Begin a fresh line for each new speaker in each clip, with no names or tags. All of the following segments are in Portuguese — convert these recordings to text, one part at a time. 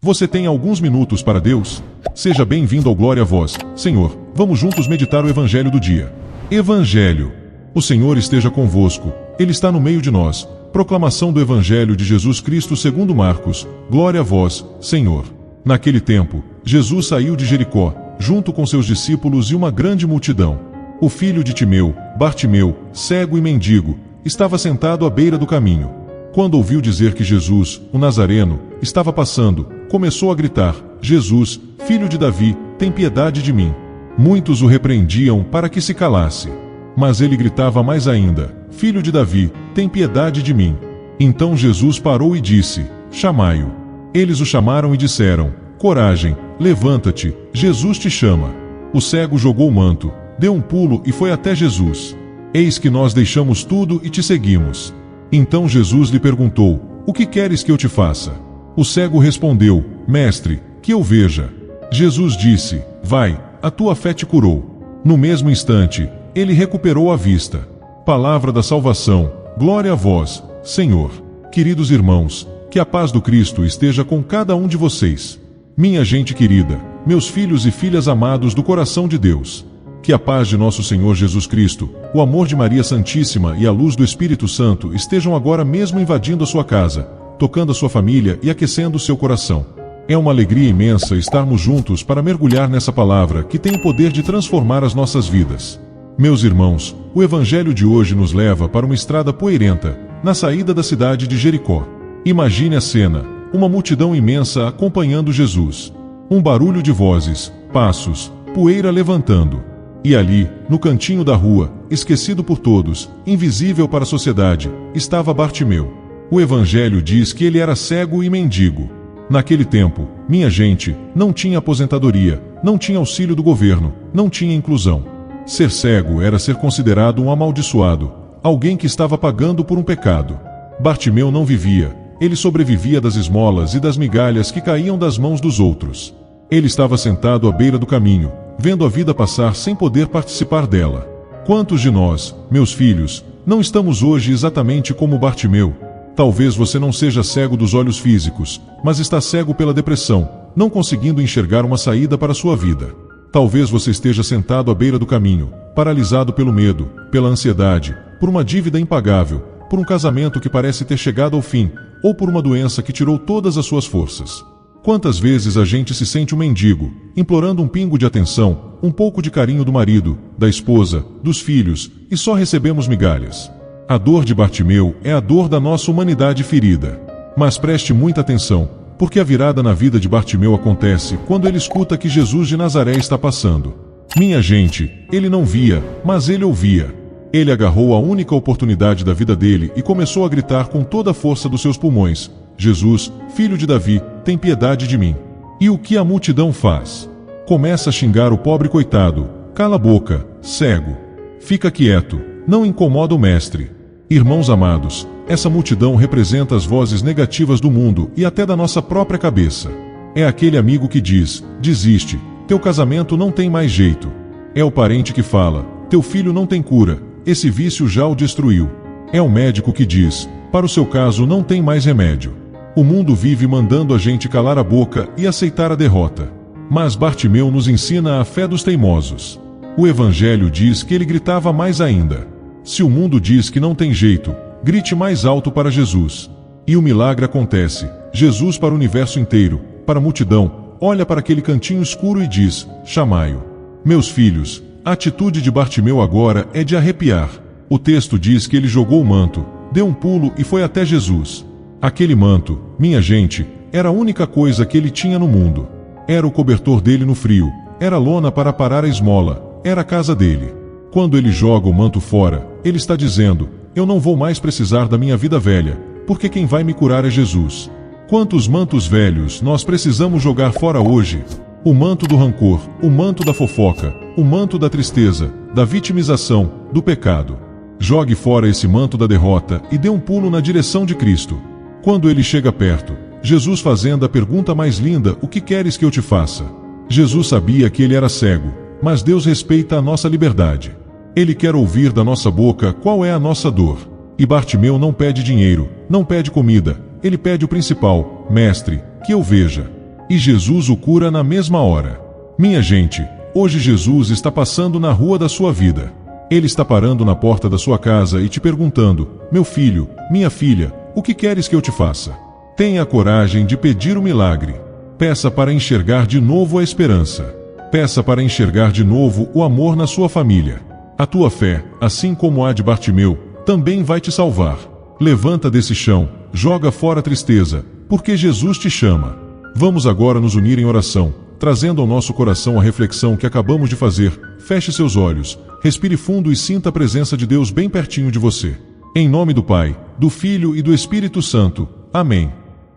Você tem alguns minutos para Deus? Seja bem-vindo ao Glória a Vós, Senhor. Vamos juntos meditar o Evangelho do dia. Evangelho. O Senhor esteja convosco. Ele está no meio de nós. Proclamação do Evangelho de Jesus Cristo segundo Marcos. Glória a vós, Senhor. Naquele tempo, Jesus saiu de Jericó, junto com seus discípulos e uma grande multidão. O filho de Timeu, Bartimeu, cego e mendigo, estava sentado à beira do caminho. Quando ouviu dizer que Jesus, o Nazareno, estava passando, começou a gritar: Jesus, filho de Davi, tem piedade de mim. Muitos o repreendiam para que se calasse. Mas ele gritava mais ainda: Filho de Davi, tem piedade de mim. Então Jesus parou e disse: Chamai-o. Eles o chamaram e disseram: Coragem, levanta-te, Jesus te chama. O cego jogou o manto, deu um pulo e foi até Jesus. Eis que nós deixamos tudo e te seguimos. Então Jesus lhe perguntou: O que queres que eu te faça? O cego respondeu: Mestre, que eu veja. Jesus disse: Vai, a tua fé te curou. No mesmo instante, ele recuperou a vista. Palavra da salvação. Glória a vós, Senhor. Queridos irmãos, que a paz do Cristo esteja com cada um de vocês. Minha gente querida, meus filhos e filhas amados do coração de Deus. Que a paz de nosso Senhor Jesus Cristo, o amor de Maria Santíssima e a luz do Espírito Santo estejam agora mesmo invadindo a sua casa, tocando a sua família e aquecendo o seu coração. É uma alegria imensa estarmos juntos para mergulhar nessa palavra que tem o poder de transformar as nossas vidas. Meus irmãos, o Evangelho de hoje nos leva para uma estrada poeirenta, na saída da cidade de Jericó. Imagine a cena, uma multidão imensa acompanhando Jesus. Um barulho de vozes, passos, poeira levantando. E ali, no cantinho da rua, esquecido por todos, invisível para a sociedade, estava Bartimeu. O Evangelho diz que ele era cego e mendigo. Naquele tempo, minha gente, não tinha aposentadoria, não tinha auxílio do governo, não tinha inclusão. Ser cego era ser considerado um amaldiçoado, alguém que estava pagando por um pecado. Bartimeu não vivia, ele sobrevivia das esmolas e das migalhas que caíam das mãos dos outros. Ele estava sentado à beira do caminho, vendo a vida passar sem poder participar dela. Quantos de nós, meus filhos, não estamos hoje exatamente como Bartimeu? Talvez você não seja cego dos olhos físicos, mas está cego pela depressão, não conseguindo enxergar uma saída para a sua vida. Talvez você esteja sentado à beira do caminho, paralisado pelo medo, pela ansiedade, por uma dívida impagável, por um casamento que parece ter chegado ao fim, ou por uma doença que tirou todas as suas forças. Quantas vezes a gente se sente um mendigo, implorando um pingo de atenção, um pouco de carinho do marido, da esposa, dos filhos, e só recebemos migalhas. A dor de Bartimeu é a dor da nossa humanidade ferida. Mas preste muita atenção, porque a virada na vida de Bartimeu acontece quando ele escuta que Jesus de Nazaré está passando. Minha gente, ele não via, mas ele ouvia. Ele agarrou a única oportunidade da vida dele e começou a gritar com toda a força dos seus pulmões: Jesus, filho de Davi, tem piedade de mim. E o que a multidão faz? Começa a xingar o pobre coitado: cala a boca, cego. Fica quieto, não incomoda o mestre. Irmãos amados, essa multidão representa as vozes negativas do mundo e até da nossa própria cabeça. É aquele amigo que diz: desiste, teu casamento não tem mais jeito. É o parente que fala: teu filho não tem cura, esse vício já o destruiu. É o médico que diz: para o seu caso não tem mais remédio. O mundo vive mandando a gente calar a boca e aceitar a derrota. Mas Bartimeu nos ensina a fé dos teimosos. O Evangelho diz que ele gritava mais ainda. Se o mundo diz que não tem jeito, grite mais alto para Jesus. E o milagre acontece. Jesus para o universo inteiro, para a multidão, olha para aquele cantinho escuro e diz: chamai-o. Meus filhos, a atitude de Bartimeu agora é de arrepiar. O texto diz que ele jogou o manto, deu um pulo e foi até Jesus. Aquele manto, minha gente, era a única coisa que ele tinha no mundo. Era o cobertor dele no frio, era a lona para parar a esmola, era a casa dele. Quando ele joga o manto fora, ele está dizendo: eu não vou mais precisar da minha vida velha, porque quem vai me curar é Jesus. Quantos mantos velhos nós precisamos jogar fora hoje? O manto do rancor, o manto da fofoca, o manto da tristeza, da vitimização, do pecado. Jogue fora esse manto da derrota e dê um pulo na direção de Cristo. Quando ele chega perto, Jesus fazendo a pergunta mais linda: o que queres que eu te faça? Jesus sabia que ele era cego, mas Deus respeita a nossa liberdade. Ele quer ouvir da nossa boca qual é a nossa dor. E Bartimeu não pede dinheiro, não pede comida, ele pede o principal: mestre, que eu veja. e Jesus o cura na mesma hora. Minha gente, hoje Jesus está passando na rua da sua vida. Ele está parando na porta da sua casa e te perguntando: meu filho, minha filha, o que queres que eu te faça? Tenha a coragem de pedir o milagre. Peça para enxergar de novo a esperança. Peça para enxergar de novo o amor na sua família. A tua fé, assim como a de Bartimeu, também vai te salvar. Levanta desse chão, joga fora a tristeza, porque Jesus te chama. Vamos agora nos unir em oração, trazendo ao nosso coração a reflexão que acabamos de fazer. Feche seus olhos, respire fundo e sinta a presença de Deus bem pertinho de você. Em nome do Pai, do Filho e do Espírito Santo. Amém.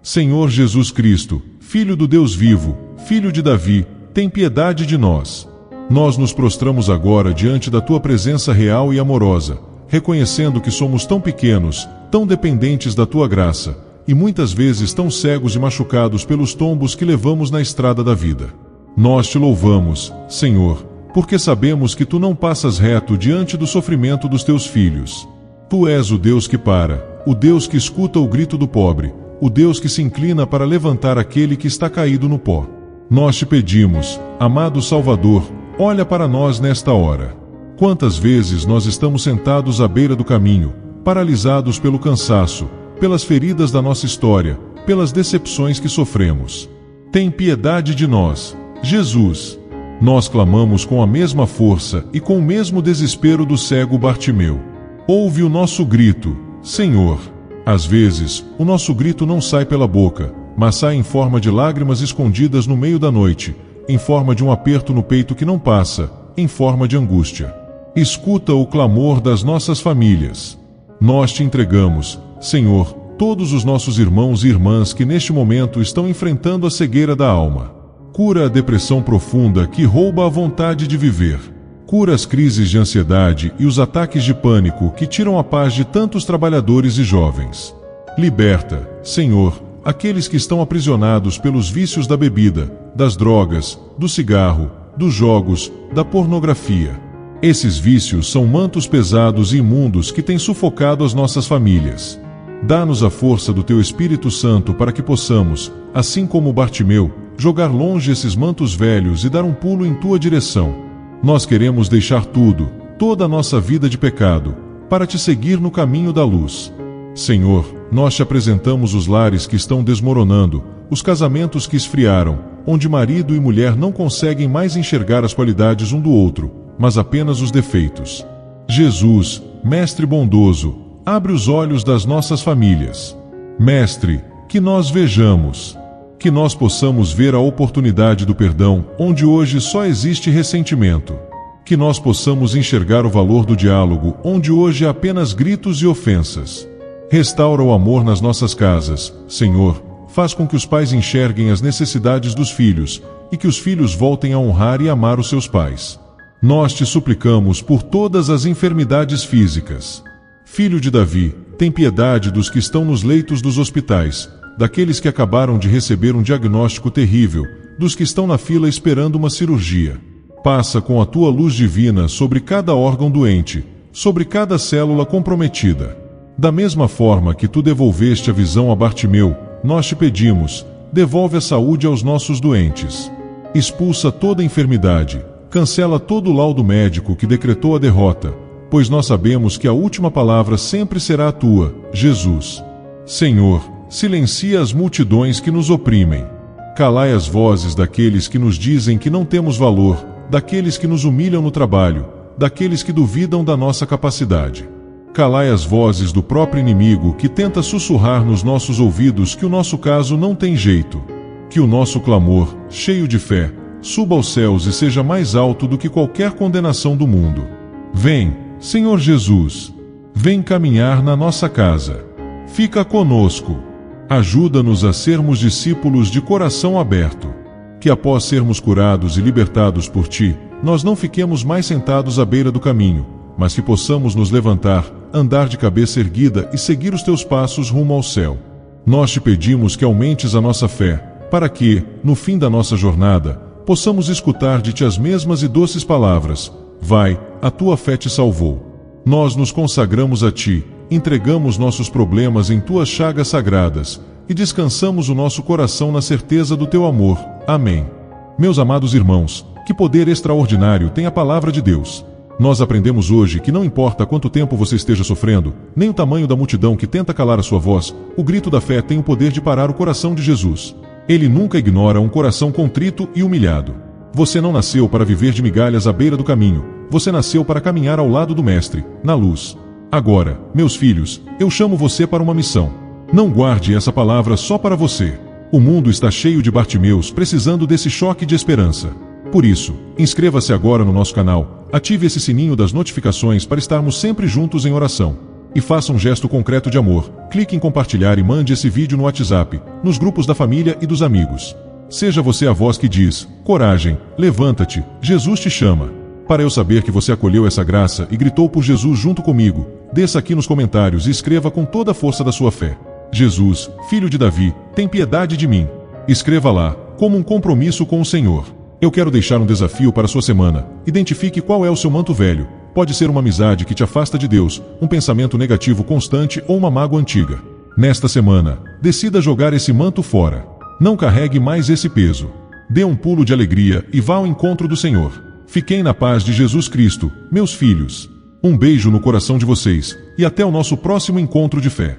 Senhor Jesus Cristo, Filho do Deus vivo, Filho de Davi, tem piedade de nós. Nós nos prostramos agora diante da Tua presença real e amorosa, reconhecendo que somos tão pequenos, tão dependentes da Tua graça, e muitas vezes tão cegos e machucados pelos tombos que levamos na estrada da vida. Nós te louvamos, Senhor, porque sabemos que Tu não passas reto diante do sofrimento dos Teus filhos. Tu és o Deus que para, o Deus que escuta o grito do pobre, o Deus que se inclina para levantar aquele que está caído no pó. Nós te pedimos, amado Salvador, olha para nós nesta hora. Quantas vezes nós estamos sentados à beira do caminho, paralisados pelo cansaço, pelas feridas da nossa história, pelas decepções que sofremos. Tem piedade de nós, Jesus. Nós clamamos com a mesma força e com o mesmo desespero do cego Bartimeu. Ouve o nosso grito, Senhor. Às vezes, o nosso grito não sai pela boca, mas sai em forma de lágrimas escondidas no meio da noite, em forma de um aperto no peito que não passa, em forma de angústia. Escuta o clamor das nossas famílias. Nós te entregamos, Senhor, todos os nossos irmãos e irmãs que neste momento estão enfrentando a cegueira da alma. Cura a depressão profunda que rouba a vontade de viver. Cura as crises de ansiedade e os ataques de pânico que tiram a paz de tantos trabalhadores e jovens. Liberta, Senhor, aqueles que estão aprisionados pelos vícios da bebida, das drogas, do cigarro, dos jogos, da pornografia. Esses vícios são mantos pesados e imundos que têm sufocado as nossas famílias. Dá-nos a força do Teu Espírito Santo para que possamos, assim como Bartimeu, jogar longe esses mantos velhos e dar um pulo em Tua direção. Nós queremos deixar tudo, toda a nossa vida de pecado, para Te seguir no caminho da luz. Senhor, nós Te apresentamos os lares que estão desmoronando, os casamentos que esfriaram, onde marido e mulher não conseguem mais enxergar as qualidades um do outro, mas apenas os defeitos. Jesus, Mestre bondoso, abre os olhos das nossas famílias. Mestre, que nós vejamos. Que nós possamos ver a oportunidade do perdão, onde hoje só existe ressentimento. Que nós possamos enxergar o valor do diálogo, onde hoje há apenas gritos e ofensas. Restaura o amor nas nossas casas, Senhor, faz com que os pais enxerguem as necessidades dos filhos, e que os filhos voltem a honrar e amar os seus pais. Nós te suplicamos por todas as enfermidades físicas. Filho de Davi, tem piedade dos que estão nos leitos dos hospitais, daqueles que acabaram de receber um diagnóstico terrível, dos que estão na fila esperando uma cirurgia. Passa com a Tua luz divina sobre cada órgão doente, sobre cada célula comprometida. Da mesma forma que Tu devolveste a visão a Bartimeu, nós te pedimos, devolve a saúde aos nossos doentes. Expulsa toda enfermidade, cancela todo o laudo médico que decretou a derrota, pois nós sabemos que a última palavra sempre será a Tua, Jesus. Senhor, silencia as multidões que nos oprimem. Calai as vozes daqueles que nos dizem que não temos valor, daqueles que nos humilham no trabalho, daqueles que duvidam da nossa capacidade. Calai as vozes do próprio inimigo que tenta sussurrar nos nossos ouvidos que o nosso caso não tem jeito. Que o nosso clamor, cheio de fé, suba aos céus e seja mais alto do que qualquer condenação do mundo. Vem, Senhor Jesus. Vem caminhar na nossa casa. Fica conosco. Ajuda-nos a sermos discípulos de coração aberto. Que após sermos curados e libertados por Ti, nós não fiquemos mais sentados à beira do caminho, mas que possamos nos levantar, andar de cabeça erguida e seguir os Teus passos rumo ao céu. Nós Te pedimos que aumentes a nossa fé, para que, no fim da nossa jornada, possamos escutar de Ti as mesmas e doces palavras: vai, a tua fé te salvou. Nós nos consagramos a Ti, entregamos nossos problemas em Tuas chagas sagradas, e descansamos o nosso coração na certeza do teu amor. Amém. Meus amados irmãos, que poder extraordinário tem a palavra de Deus. Nós aprendemos hoje que não importa quanto tempo você esteja sofrendo, nem o tamanho da multidão que tenta calar a sua voz, o grito da fé tem o poder de parar o coração de Jesus. Ele nunca ignora um coração contrito e humilhado. Você não nasceu para viver de migalhas à beira do caminho, você nasceu para caminhar ao lado do Mestre, na luz. Agora, meus filhos, eu chamo você para uma missão. Não guarde essa palavra só para você. O mundo está cheio de Bartimeus precisando desse choque de esperança. Por isso, inscreva-se agora no nosso canal, ative esse sininho das notificações para estarmos sempre juntos em oração. E faça um gesto concreto de amor, clique em compartilhar e mande esse vídeo no WhatsApp, nos grupos da família e dos amigos. Seja você a voz que diz: coragem, levanta-te, Jesus te chama. Para eu saber que você acolheu essa graça e gritou por Jesus junto comigo, desça aqui nos comentários e escreva com toda a força da sua fé: Jesus, filho de Davi, tem piedade de mim. Escreva lá, como um compromisso com o Senhor. Eu quero deixar um desafio para a sua semana. Identifique qual é o seu manto velho. Pode ser uma amizade que te afasta de Deus, um pensamento negativo constante ou uma mágoa antiga. Nesta semana, decida jogar esse manto fora. Não carregue mais esse peso. Dê um pulo de alegria e vá ao encontro do Senhor. Fiquem na paz de Jesus Cristo, meus filhos. Um beijo no coração de vocês e até o nosso próximo encontro de fé.